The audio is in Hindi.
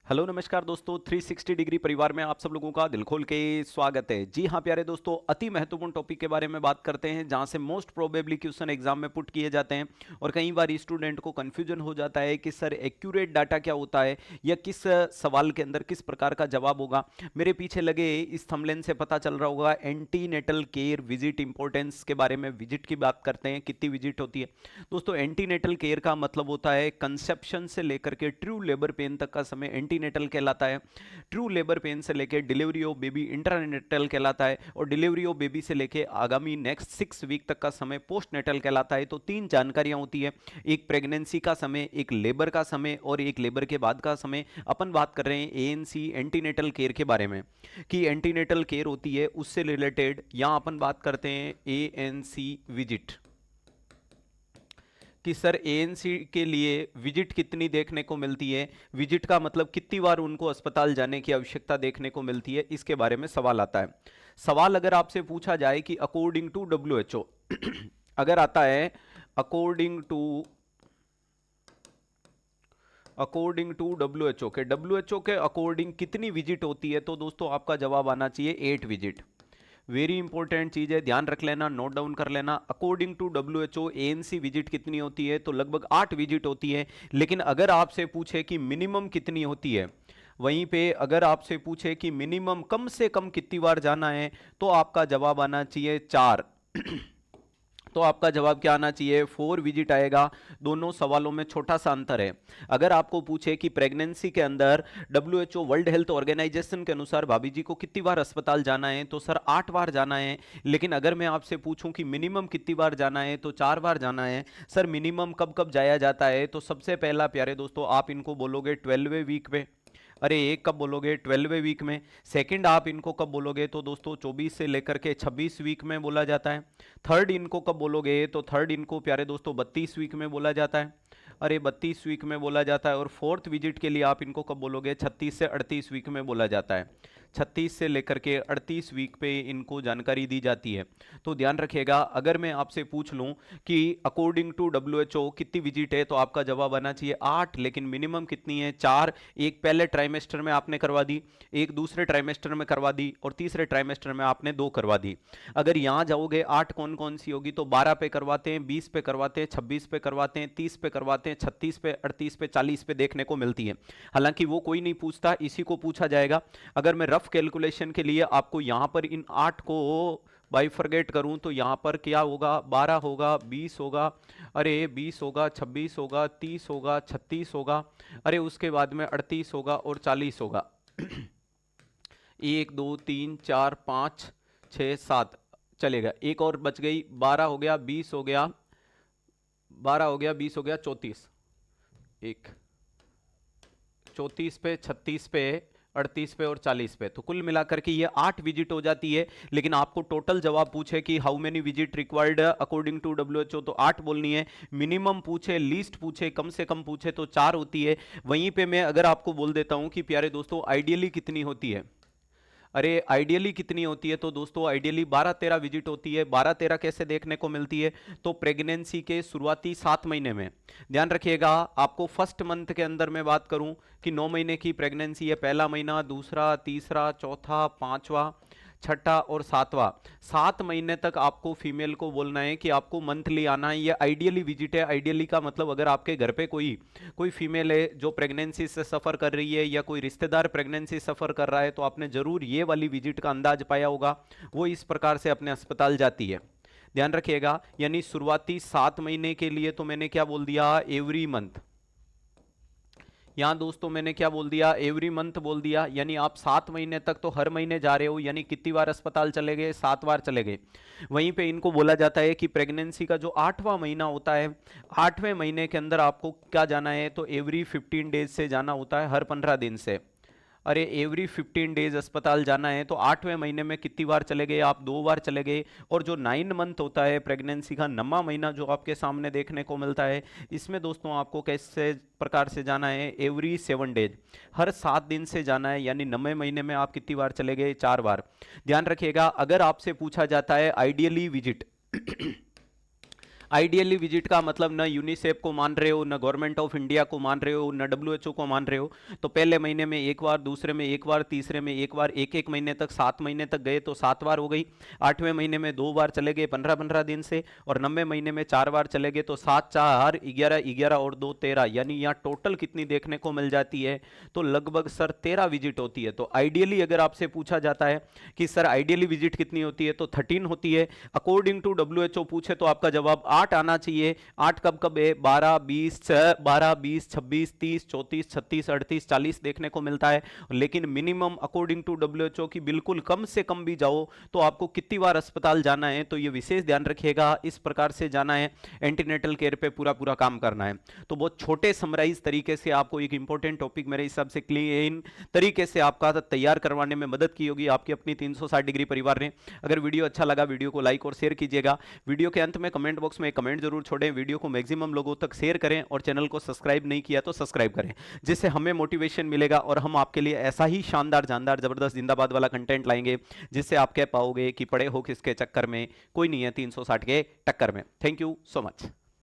हेलो नमस्कार दोस्तों, 360 डिग्री परिवार में आप सब लोगों का दिल खोल के स्वागत है। जी हाँ प्यारे दोस्तों, अति महत्वपूर्ण टॉपिक के बारे में बात करते हैं जहां से मोस्ट प्रोबेबली क्वेश्चन एग्जाम में पुट किए जाते हैं और कई बार स्टूडेंट को कंफ्यूजन हो जाता है कि सर एक्यूरेट डाटा क्या होता है या किस सवाल के अंदर किस प्रकार का जवाब होगा। मेरे पीछे लगे इस थंबनेल से पता चल रहा होगा, एंटीनेटल केयर विजिट इंपॉर्टेंस के बारे में विजिट की बात करते हैं, कितनी विजिट होती है। दोस्तों एंटीनेटल केयर का मतलब होता है कंसेप्शन से लेकर के ट्रू लेबर पेन तक का समय एंटीनेटल कहलाता है। ट्रू लेबर पेन से लेकर डिलीवरी ऑफ बेबी इंट्रानेटल कहलाता है और डिलीवरी ऑफ बेबी से लेकर आगामी नेक्स्ट 6 वीक तक का समय पोस्ट नेटल कहलाता है। तो तीन जानकारियां होती है, एक प्रेगनेंसी का समय, एक लेबर का समय और एक लेबर के बाद का समय। अपन बात कर रहे हैं एएनसी एंटीनेटल केयर के बारे में कि एंटीनेटल केयर होती है उससे रिलेटेड। यहां अपन बात करते हैं एएनसी विजिट कि सर एएनसी के लिए विजिट कितनी देखने को मिलती है, विजिट का मतलब कितनी बार उनको अस्पताल जाने की आवश्यकता देखने को मिलती है, इसके बारे में सवाल आता है। सवाल अगर आपसे पूछा जाए कि अकॉर्डिंग टू डब्ल्यूएचओ अगर आता है अकॉर्डिंग टू डब्ल्यूएचओ के अकॉर्डिंग कितनी विजिट होती है, तो दोस्तों आपका जवाब आना चाहिए 8 विजिट। वेरी इंपॉर्टेंट चीज है, ध्यान रख लेना, नोट डाउन कर लेना। According to WHO ANC visit कितनी होती है, तो लगभग 8 विजिट होती है। लेकिन अगर आपसे पूछे कि मिनिमम कितनी होती है, वहीं पे अगर आपसे पूछे कि मिनिमम कम से कम कितनी बार जाना है, तो आपका जवाब आना चाहिए 4 तो आपका जवाब क्या आना चाहिए, 4 विजिट आएगा। दोनों सवालों में छोटा सा अंतर है। अगर आपको पूछे कि प्रेगनेंसी के अंदर डब्ल्यूएचओ वर्ल्ड हेल्थ ऑर्गेनाइजेशन के अनुसार भाभी जी को कितनी बार अस्पताल जाना है, तो सर 8 बार जाना है। लेकिन अगर मैं आपसे पूछूं कि मिनिमम कितनी बार जाना है, तो 4 बार जाना है। सर मिनिमम कब कब जाया जाता है, तो सबसे पहला प्यारे दोस्तों आप इनको बोलोगे 12वें वीक पे। अरे एक कब बोलोगे, 12वें वीक में। सेकंड आप इनको कब बोलोगे, तो दोस्तों 24 से लेकर के 26 वीक में बोला जाता है। थर्ड इनको कब बोलोगे, तो थर्ड इनको प्यारे दोस्तों 32 वीक में बोला जाता है। अरे 32 वीक में बोला जाता है। और फोर्थ विजिट के लिए आप इनको कब बोलोगे, 36 से 38 वीक में बोला जाता है। 36 से लेकर के 38 वीक पे इनको जानकारी दी जाती है। तो ध्यान रखिएगा, अगर मैं आपसे पूछ लूं कि अकॉर्डिंग टू डब्ल्यूएचओ कितनी विजिट है, तो आपका जवाब आना चाहिए 8, लेकिन मिनिमम कितनी है, 4। एक पहले ट्राइमेस्टर में आपने करवा दी, एक दूसरे ट्राइमेस्टर में करवा दी और तीसरे ट्राइमेस्टर में आपने 2 करवा दी। अगर यहां जाओगे 8 कौन कौन सी होगी, तो 12 पे करवाते हैं, 20 पे करवाते हैं, 26 पे करवाते हैं, 30 पे करवाते हैं, 36 पे, 38 पे, 40 पे देखने को मिलती है। हालांकि वो कोई नहीं पूछता, इसी को पूछा जाएगा। अगर मैं रफ कैलकुलेशन के लिए आपको यहां पर इन 8 को बाइफरगेट करूं, तो यहां पर क्या होगा, 12 होगा, 20 होगा, अरे 20 होगा, 26 होगा, 30 होगा, 36 होगा, अरे उसके बाद में 38 होगा और 40 होगा। 1 2 3 4 5 6 7 चलेगा, एक और बच गई, 12 हो गया, 20 हो गया, 12 हो गया, 20 हो गया, 34, एक 34 पे, 36 पे, 38 पे और 40 पे, तो कुल मिलाकर के ये 8 विजिट हो जाती है। लेकिन आपको टोटल जवाब पूछे कि how many visit required according to WHO, तो 8 बोलनी है। मिनिमम पूछे, लीस्ट पूछे, कम से कम पूछे, तो 4 होती है। वहीं पे मैं अगर आपको बोल देता हूं कि प्यारे दोस्तों आइडियली कितनी होती है, अरे आइडियली कितनी होती है, तो दोस्तों आइडियली 12-13 विजिट होती है। 12-13 कैसे देखने को मिलती है, तो प्रेगनेंसी के शुरुआती 7 महीने में। ध्यान रखिएगा, आपको फर्स्ट मंथ के अंदर मैं बात करूं कि 9 महीने की प्रेगनेंसी है, पहला महीना, दूसरा, तीसरा, चौथा, पांचवा, छठा और सातवां, 7 महीने तक आपको फीमेल को बोलना है कि आपको मंथली आना है। ये आइडियली विजिट है। आइडियली का मतलब अगर आपके घर पे कोई कोई फीमेल है जो प्रेगनेंसी से सफर कर रही है या कोई रिश्तेदार प्रेगनेंसी सफर कर रहा है, तो आपने जरूर ये वाली विजिट का अंदाज पाया होगा। वो इस प्रकार से अपने अस्पताल जाती है। ध्यान रखिएगा, यानी शुरुआती 7 महीने के लिए तो मैंने क्या बोल दिया, एवरी मंथ। यहां दोस्तों मैंने क्या बोल दिया, एवरी मंथ बोल दिया। यानी आप 7 महीने तक तो हर महीने जा रहे हो, यानी कितनी बार अस्पताल चले गए, 7 बार चले गए। वहीं पे इनको बोला जाता है कि प्रेगनेंसी का जो 8वां महीना होता है, 8वें महीने के अंदर आपको क्या जाना है, तो एवरी 15 डेज से जाना होता है, हर 15 दिन से। अरे एवरी 15 डेज अस्पताल जाना है, तो 8वें महीने में कितनी बार चले गए आप, 2 बार चले गए। और जो 9 मंथ होता है प्रेगनेंसी का 9वां महीना जो आपके सामने देखने को मिलता है, इसमें दोस्तों आपको कैसे प्रकार से जाना है, एवरी 7 डेज, हर 7 दिन से जाना है। यानी 9वें महीने में आप कितनी बार चले गए, 4 बार। ध्यान रखिएगा, अगर आपसे पूछा जाता है आइडियली विजिट आइडियली विजिट का मतलब न यूनिसेफ को मान रहे हो, न गवर्नमेंट ऑफ इंडिया को मान रहे हो, न डब्ल्यूएचओ को मान रहे हो, तो पहले महीने में एक बार, दूसरे में एक बार, तीसरे में एक बार, एक एक महीने तक 7 महीने तक गए तो 7 बार हो गई, 8वें महीने में 2 बार चले गए 15-15 दिन से, और 90 महीने में 4 बार चले गए तो 7 4 11 11 और 2 13, यानी यहाँ टोटल कितनी देखने को मिल जाती है, तो लगभग सर 13 विजिट होती है। तो आइडियली अगर आपसे पूछा जाता है कि सर आइडियली विजिट कितनी होती है, तो 13 होती है। अकॉर्डिंग टू डब्ल्यूएचओ पूछे तो आपका जवाब 8 आना चाहिए। 8 कब कब है, 12 20 26 30 34 36 38 40 देखने को मिलता है। लेकिन मिनिमम अकॉर्डिंग टू डब्ल्यूएचओ की बिल्कुल कम से कम भी जाओ तो आपको कितनी बार अस्पताल जाना है, तो ये विशेष ध्यान रखिएगा, इस प्रकार से जाना है, एंटीनेटल केयर पे पूरा पूरा काम करना है। तो बहुत छोटे समराइज तरीके से आपको एक इंपॉर्टेंट टॉपिक मेरे हिसाब से क्लीन तरीके से आपका तैयार करवाने में मदद की होगी आपकी अपनी 360 डिग्री परिवार ने। अगर वीडियो अच्छा लगा, वीडियो को लाइक और शेयर कीजिएगा। वीडियो के अंत में कमेंट बॉक्स में एक कमेंट जरूर छोड़ें, वीडियो को मैक्सिमम लोगों तक शेयर करें, और चैनल को सब्सक्राइब नहीं किया तो सब्सक्राइब करें, जिससे हमें मोटिवेशन मिलेगा और हम आपके लिए ऐसा ही शानदार जानदार जबरदस्त जिंदाबाद वाला कंटेंट लाएंगे, जिससे आप कह पाओगे कि पड़े हो किसके चक्कर में, कोई नहीं है 360 के टक्कर में। Thank you so much.